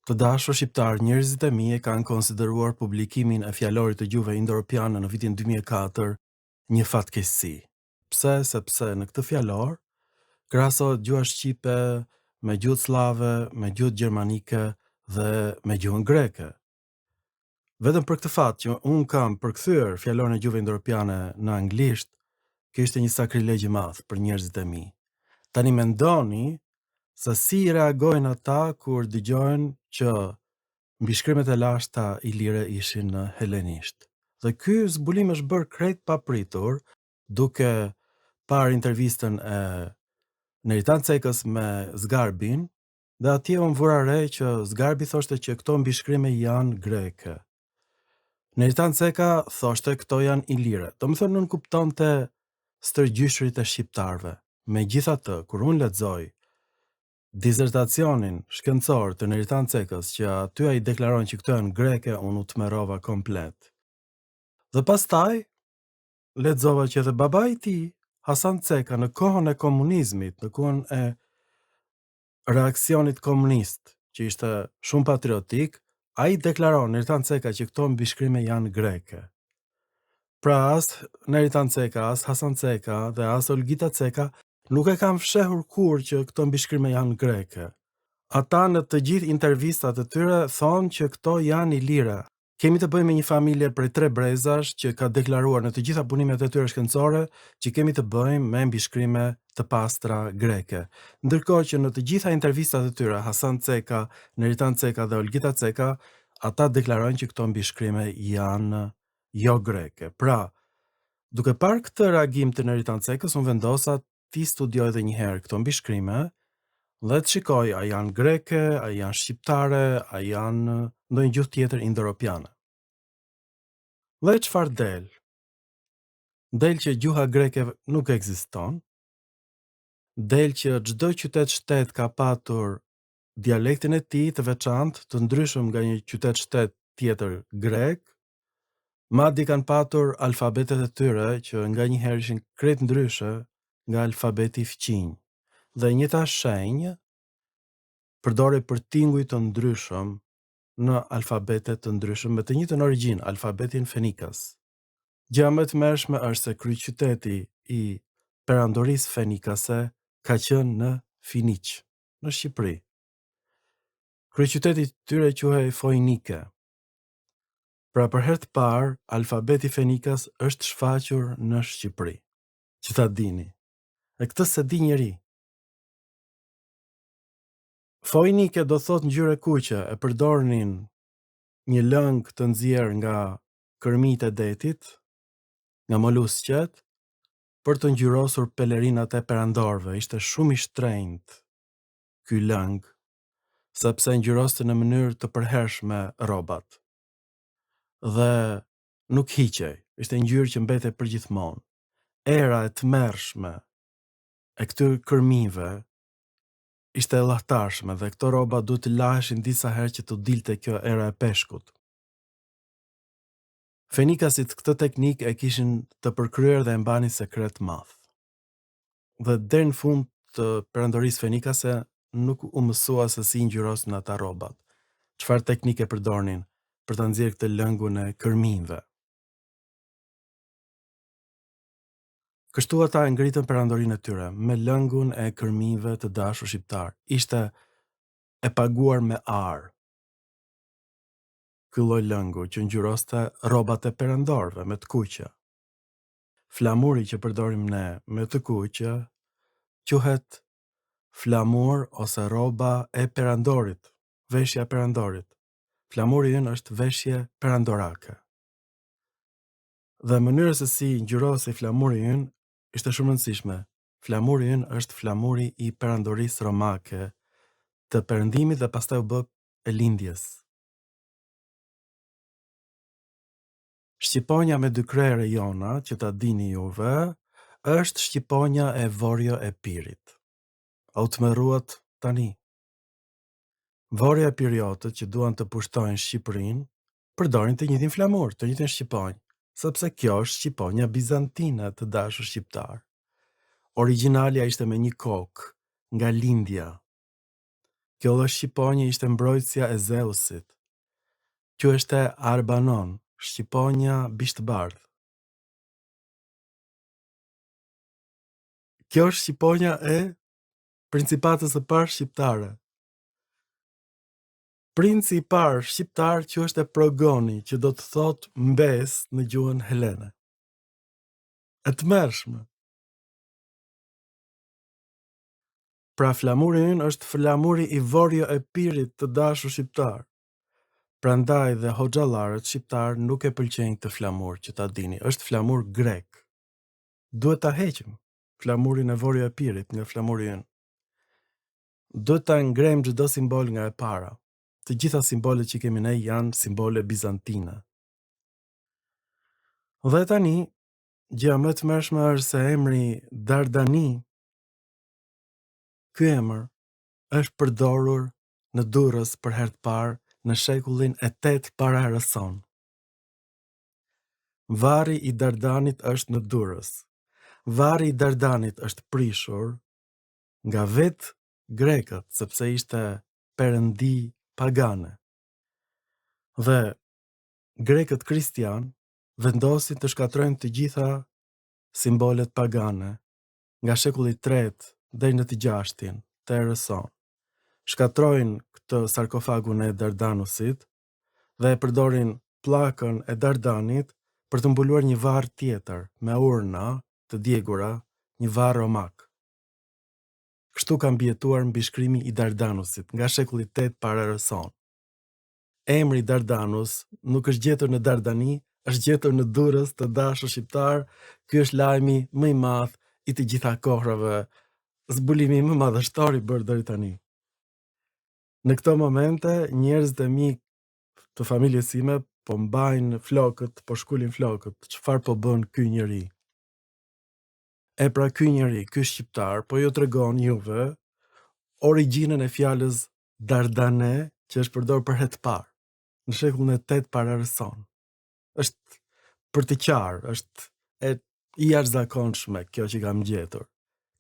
Të dashur shqiptar, njerëzit e mi e kanë konsideruar publikimin e fjalorit të gjuhëve indo-europiane në vitin 2004 një fatkeqësi. Pse? Sepse në këtë fjalor krahasohet gjuha shqipe me gjuhën slave, me gjuhën gjermanike dhe me gjuhën greke. Vetëm për këtë fat që un kam përkthyer fjalorin e gjuhëve indo-europiane në anglisht, kjo ishte një sakrilegj i madh për njerëzit e mi. Tani mendoni se si reagojnë ata kur dëgjojnë që mbishkrimet e lashta ilire ishin në helenisht. Dhe ky zbulim është bërë krejt papritur, duke parë intervistën e Neritan Cekës me Zgarbin, dhe atje unë vura re që Zgarbi thoshte që këto mbishkrime janë greke. Neritan Ceka thoshte këto janë ilire. Do më thënë, nuk kuptonte stërgjyshrit e shqiptarve. Megjithatë, kur unë lexoj disertacionin shkencor të Neritan Cekës, që aty ai deklaron që këto janë greke, unë u tmerrova komplet. Dhe pastaj lexova që edhe babai i tij, Hasan Ceka, në kohën e komunizmit, në kohën e reaksionit komunist, që ishte shumë patriotik, ai deklaron Neritan Ceka që këto mbishkrime janë greke. Pra as Neritan Ceka, as Hasan Ceka dhe as Olgita Ceka nuk e kanë fshehur kur që këto mbishkrime janë greke. Ata në të gjithë intervistat e tyre thonë që këto janë ilire. Kemi të bëjmë me një familje prej 3 brezash që ka deklaruar në të gjitha punimet e tyre shkencore që kemi të bëjmë me mbishkrime të pastra greke. Ndërkohë që në të gjitha intervistat e tyre, Hasan Ceka, Neritan Ceka dhe Olgita Ceka, ata deklarojnë që këto mbishkrime janë jo greke. Pra, duke parë këtë reagim të Neritan Cekës, unë vendosa ti studioj edhe një herë këto mbishkrime dhe të shikoj a janë greke, a janë shqiptare, a janë ndonjë gjuhë tjetër indo-europiane. Dhe çfarë del? Del që gjuha greke nuk ekziston. Del që çdo qytet-shtet ka patur dialektin e tij të veçantë, të ndryshëm nga një qytet-shtet tjetër grek. Madje kanë patur alfabetet e tyre që nganjëherë ishin krejt ndryshe nga alfabeti fqinj. Dhe njëta shenjë përdore për tinguj të ndryshëm në alfabetet të ndryshëm me të njëjtën origjinë, alfabetin fenikas. Gjëja më e tmerrshme është se kryeqyteti i perandorisë fenikase ka qenë në Finiq, në Shqipëri. Kryeqyteti i tyre quhej Foinike. Pra për herë të parë, alfabeti fenikas është shfaqur në Shqipëri. Që ta dini. E këtë se di njeri. Foinike do thot ngjyrë kuqe, e përdornin një lëng të nxjerr nga kërmijtë e detit, nga molusqet, për të ngjyrosur pelerinat e perandorëve. Ishte shumë i shtrenjtë ky lëng, sepse ngjyroste në mënyrë të përhershme rrobat. Dhe nuk hiqej, ishte ngjyrë që mbetej përgjithmonë. Era e tmerrshme e këtyre kërmive ishte llahtarshme dhe këto rroba duhet të laheshin disa herë që të dilte kjo era e peshkut. Fenikasit këtë teknikë e kishin të përkryer dhe e mbanin sekret madh. Dhe deri në fund të perandorisë fenikase nuk u mësua se si ngjyrosin ata rrobat. Çfarë teknike përdornin për ta nxjerrë këtë lëngun e kërmijve. Kështu ata e ngritën perandorinë e tyre me lëngun e kërmijve të dashur shqiptar. Ishte e paguar me ar. Ky lloj lëngu që ngjyroste rrobat e perandorëve me të kuqe. Flamuri që përdorim ne me të kuqe quhet flamur ose rroba e perandorit, veshja e perandorit. Flamuri ynë është veshje perandorake. Dhe mënyra se si ngjyrohej flamuri ynë ishte shumë e rëndësishme. Flamuri ynë është flamuri i perandorisë romake të perëndimit dhe pastaj u bë e lindjes. Shqiponja me dy krere jona, që ta dini juve, është shqiponja e Vorjo e Pirit. A u tmerruat tani? Vorja e Piriotët që duan të pushtojnë Shqipërinë, përdorin të njëjtin flamur, të njëjtin shqiponjë, sepse kjo është shqiponja bizantine të dashur shqiptar. Origjinalja ishte me një kokë nga lindja. Kjo lloj shqiponje ishte mbrojtësia e Zeusit. Quheshte Arbanon, shqiponja bishtbardh. Kjo është shqiponja e principatës së parë shqiptare. Princi i parë shqiptar quheshte Progoni, që do të thotë mbes në gjuhën helene. E tmerrshme. Pra flamuri ynë është flamuri i Vorjo Epirit të dashur shqiptar. Prandaj dhe hoxhallarët shqiptar nuk e pëlqejnë këtë flamur, që ta dini, është flamur grek. Duhet ta heqim flamurin e Vorjo Epirit nga flamuri ynë. Duhet ta ngrejmë çdo simbol nga e para. Të gjitha simbolet që kemi ne janë simbole bizantine. Dhe tani, gjëja më e tmerrshme është se emri Dardani, ky emër është përdorur në Durrës për herë të parë në shekullin e 8 para erës sonë. Varri i Dardanit është në Durrës. Varri i Dardanit është prishur nga vetë grekët, sepse ishte perëndi pagane. Dhe grekët kristian vendosin të shkatrojnë të gjitha simbolet pagane nga shekulli 3 deri në të 6 të erës sonë. Shkatrojnë këtë sarkofagun e Dardanusit dhe e përdorin pllakën e Dardanit për të mbuluar një varr tjetër me urna të djegura, një varr romak. Kështu ka mbijetuar mbishkrimi i Dardanusit nga shekulli 8 para erës sonë. Emri Dardanus nuk është gjetur në Dardani, është gjetur në Durrës të dashur shqiptar. Ky është lajmi më i madh i të gjitha kohrave, zbulimi më madhështor i bërë deri tani. Në këto momente, njerëzit e mi të familjes sime po mbajnë flokët, po shkulin flokët. Çfarë po bën ky njeri? E pra ky njeri, ky shqiptar, po ju tregon juve origjinën e fjalës Dardane, që është përdorur për herë të parë në shekullin e 8 para erës sonë. Është për të qarë, është e jashtëzakonshme kjo që kam gjetur.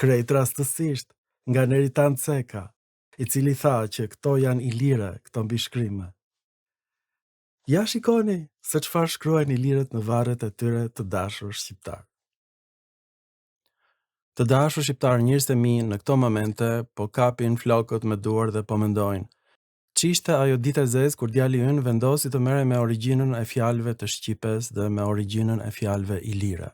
Krejt rastësisht nga Neritan Ceka, i cili tha që këto janë ilire, këto mbishkrime. Ja shikoni se çfarë shkruajnë ilirët në varret e tyre të dashur shqiptar. Të dashur shqiptar, njerëzit e mi në këto momente po kapin flokët me duar dhe po mendojnë: ç'ishte ajo ditë e zezë kur djali ynë vendosi të merrej me origjinën e fjalëve të shqipes dhe me origjinën e fjalëve ilire.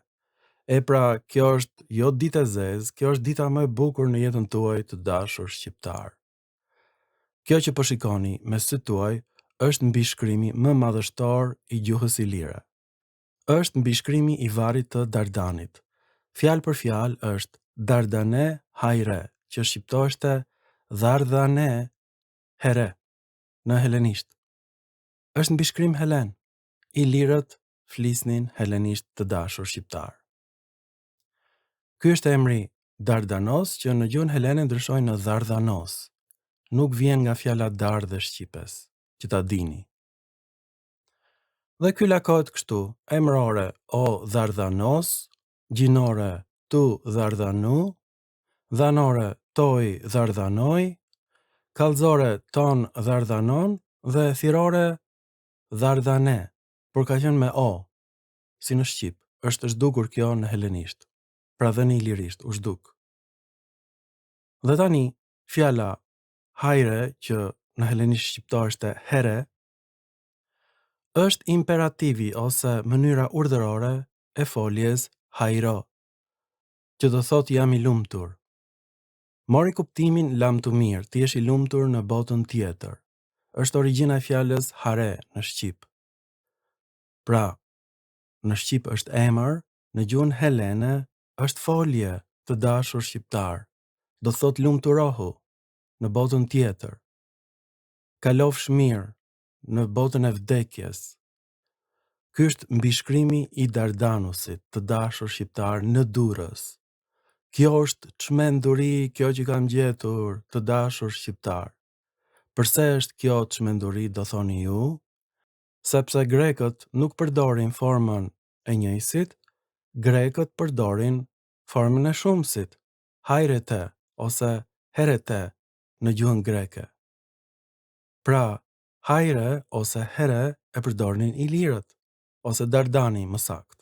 E pra, kjo është jo ditë e zezë, kjo është dita më e bukur në jetën tuaj të dashur shqiptar. Kjo që po shikoni me sytë tuaj është mbishkrimi më madhështor i gjuhës ilire. Është mbishkrimi i varrit të Dardanit. Fjalë për fjalë është Dardane hajre, që shqiptoheshte Dardane here në helenisht. Është mbishkrim helen. Ilirët flisnin helenisht të dashur shqiptar. Ky është emri Dardanos, që në gjuhën helene ndryshojnë në Dardanos. Nuk vjen nga fjala dar dhe shqipes, që ta dini. Dhe ky lakohet kështu: emrore o Dardanos, gjinore tu Dardanu, dhanore toi Dardanoj, kallëzore ton Dardanon dhe thirrore Dardane, por ka qenë me o, si në shqip. Është zhdukur kjo në helenisht. Pra dhe në ilirisht, u zhduk. Dhe tani, fjala hajre, që në helenisht shqiptoheshte here, është imperativi ose mënyra urdhërore e foljes hajro, që do thot jam i lumtur. Mori kuptimin lam të mirë, ti jesh i lumtur në botën tjetër. Është origjina e fjalës hare në shqip. Pra, në shqip është emër, në gjuhën helene është folje të dashur shqiptar. Do thot lumturohu në botën tjetër. Kalofsh mirë në botën e vdekjes. Ky është mbishkrimi i Dardanusit, të dashur shqiptar në Durrës. Kjo është çmenduri, kjo që kam gjetur, të dashur shqiptar. Përse është kjo çmenduri, do thoni ju? Sepse grekët nuk përdorin formën e njëjësit, grekët përdorin formën e shumësit, hajrete ose herete në gjuhën greke. Pra, hajre ose here e përdornin ilirët, ose dardani më sakt.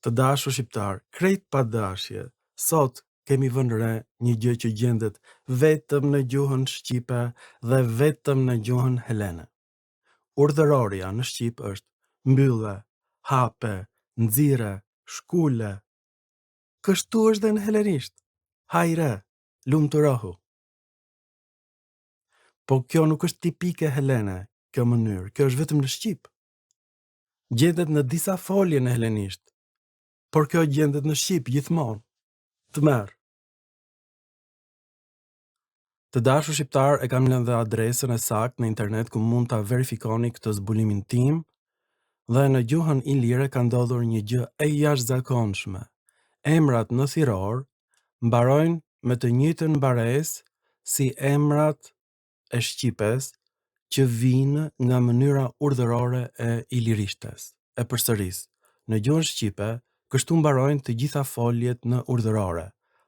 Të dashur shqiptar, krejt pa dashje, sot kemi vënë re një gjë që gjendet vetëm në gjuhën shqipe dhe vetëm në gjuhën helene. Urdhërorja në shqip është mbylle, hape, nxire, shkule. Kështu është dhe në helenisht. Hajre, lumturohu. Po kjo nuk është tipike helene, kjo mënyrë, kjo është vetëm në shqip. Gjendet në disa folje në helenisht, por kjo gjendet në shqip gjithmonë. Të merë. Të dashur shqiptar, e kam lënë dhe adresën e saktë në internet ku mund ta verifikoni këtë zbulimin tim, dhe në gjuhën ilire ka ndodhur një gjë e jashtëzakonshme. Emrat në thiror mbarojnë me të njëjtën mbaresë si emrat e shqipes që vinë nga mënyra urdhërore e ilirishtes. E përsëris, në gjuhën shqipe, kështu mbarojnë të gjitha foljet në urdhërore: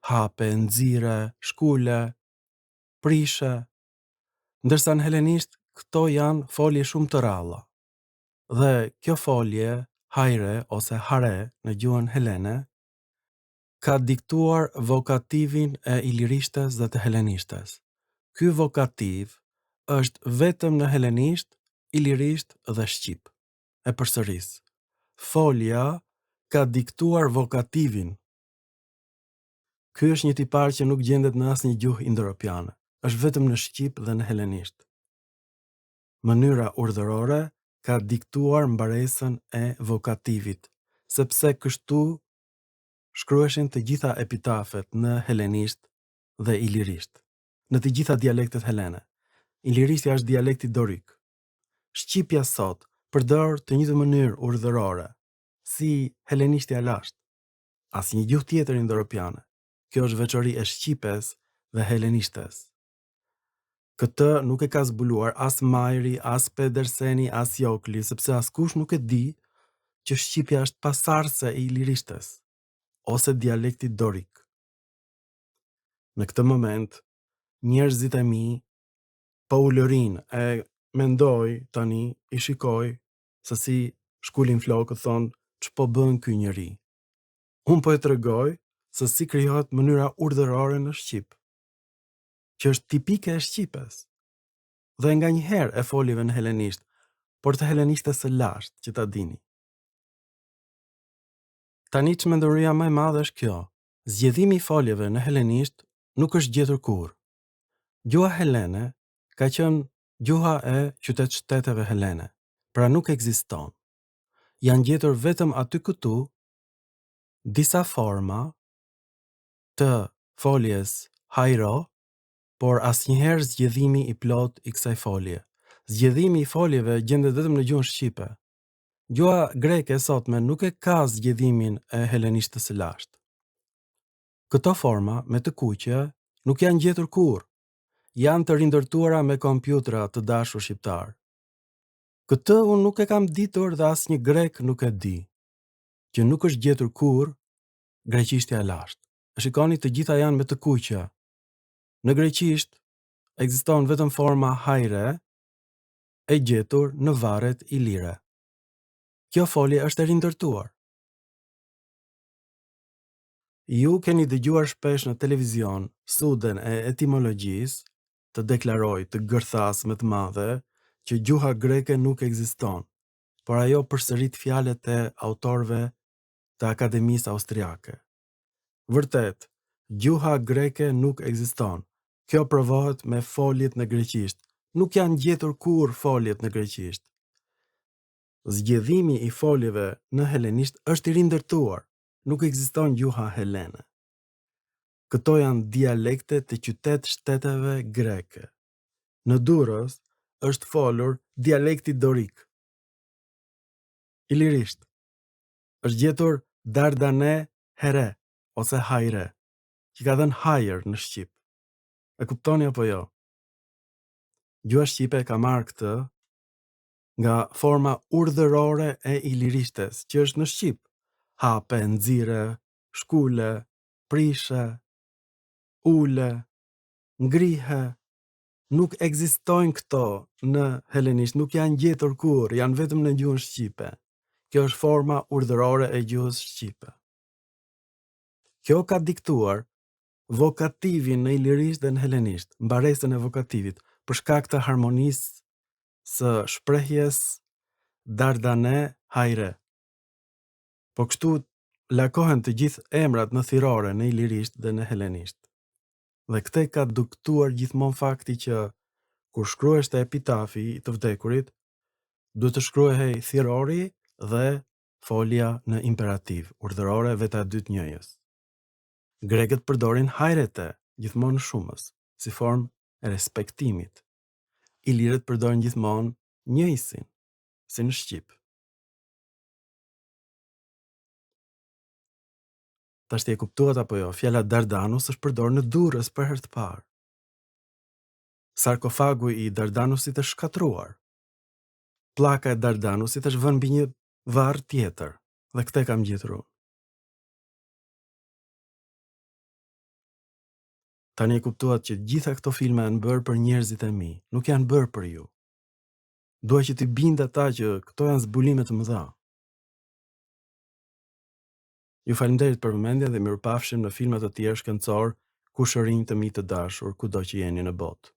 hape, nxire, shkule, prishe, ndërsa në helenisht këto janë folje shumë të ralla. Dhe kjo folje, hajre ose hare në gjuhën helene, ka diktuar vokativin e ilirishtes dhe të helenishtes. Ky vokativ është vetëm në helenisht, ilirisht dhe shqip. E përsëris, folja ka diktuar vokativin. Ky është një tipar që nuk gjendet në asnjë gjuhë indo-europiane, është vetëm në shqip dhe në helenisht. Mënyra urdhërore ka diktuar mbaresën e vokativit, sepse kështu shkruheshin të gjitha epitafet në helenisht dhe ilirisht, në të gjitha dialektet helene. Ilirishtja është dialekti dorik. Shqipja sot përdor të njëjtën mënyrë urdhërore si helenishtja lashtë. Asnjë gjuhë tjetër indo-europiane. Kjo është veçori e shqipes dhe helenishtes. Këtë nuk e ka zbuluar as Majri, as Pederseni, as Jokli, sepse askush nuk e di që shqipja është pasardhëse e ilirishtes ose dialekti dorik. Në këtë moment, njerëzit e mi po u lërin e mendoj tani, i shikoj se si shkulin flokët, thonë ç'po bën ky njeri. Unë po e tregoj se si krijohet mënyra urdhërore në shqip, që është tipike e shqipes. Dhe nga një herë e foljeve në helenisht, por të helenishtes së lashtë, që ta dini. Tani çmenduria më e madhe është kjo: zgjedhimi i foljeve në helenisht nuk është gjetur kurrë. Gjuha helene ka qenë gjuha e qytet-shteteve helene, pra nuk ekziston. Janë gjetur vetëm aty këtu disa forma të foljes hajro, por asnjëherë zgjedhimi i plot i kësaj folje. Zgjedhimi i foljeve gjendet vetëm në gjuhën shqipe. Gjuha greke sotme nuk e ka zgjedhimin e helenishtës së lashtë. Këto forma me të kuqe nuk janë gjetur kurrë. Janë të rindërtuara me kompjutra, të dashur shqiptar. Këtë unë nuk e kam ditur dhe asnjë grek nuk e di, që nuk është gjetur kurrë greqishtja e lashtë. E shikoni, të gjitha janë me të kuqe. Në greqisht ekziston vetëm forma hajre e gjetur në varret ilire. Kjo folje është e rindërtuar. Ju keni dëgjuar shpesh në televizion studën e etimologjisë të deklaroj të gërthas më të madhe që gjuha greke nuk ekziston, por ajo përsërit fjalët e autorëve të Akademisë Austriake. Vërtet, gjuha greke nuk ekziston. Kjo provohet me foljet në greqisht. Nuk janë gjetur kurrë foljet në greqisht. Zgjedhimi i foljeve në helenisht është i rindërtuar. Nuk ekziston gjuha helene. Këto janë dialekte të qytet-shteteve greke. Në Durrës është folur dialekti dorik. Ilirisht është gjetur dardane here ose hajre, që ka dhënë hajër në shqip. E kuptoni apo jo? Gjuha shqipe ka marrë këtë nga forma urdhërore e ilirishtes, që është në shqip: hape, nxire, shkule, prishe, ule, ngrihe, Nuk ekzistojnë këto në helenisht, nuk janë gjetur kurrë, janë vetëm në gjuhën shqipe. Kjo është forma urdhërore e gjuhës shqipe. Kjo ka diktuar vokativin në ilirisht dhe në helenisht, mbaresën e vokativit, për shkak të harmonisë së shprehjes dardane hajre. Po kështu lakohen të gjithë emrat në thirrore në ilirisht dhe në helenisht. Dhe këtë ka diktuar gjithmonë fakti që kur shkruheshte epitafi i të vdekurit, duhet të shkruhej thirrori dhe folja në imperativ, urdhërore veta e dytë njëjës. Grekët përdorin hajrete gjithmonë shumës, si formë e respektimit. Ilirët përdorin gjithmonë njëjsin, si në shqip. Tash e kuptuat apo jo? Fjala Dardanus është përdorur në Durrës për herë të parë. Sarkofagu i Dardanusit është shkatruar. Pllaka e Dardanusit është vënë mbi një varr tjetër, dhe këtë kam gjetur unë. Tani e kuptuat që gjitha këto filma janë bërë për njerëzit e mi, nuk janë bërë për ju. Dua që t'i bind ata që këto janë zbulime të mëdha. Ju faleminderit për vëmendjen dhe mirupafshim në filma të tjerë shkencor, kushërinj të mi të dashur, kudo që jeni në botë.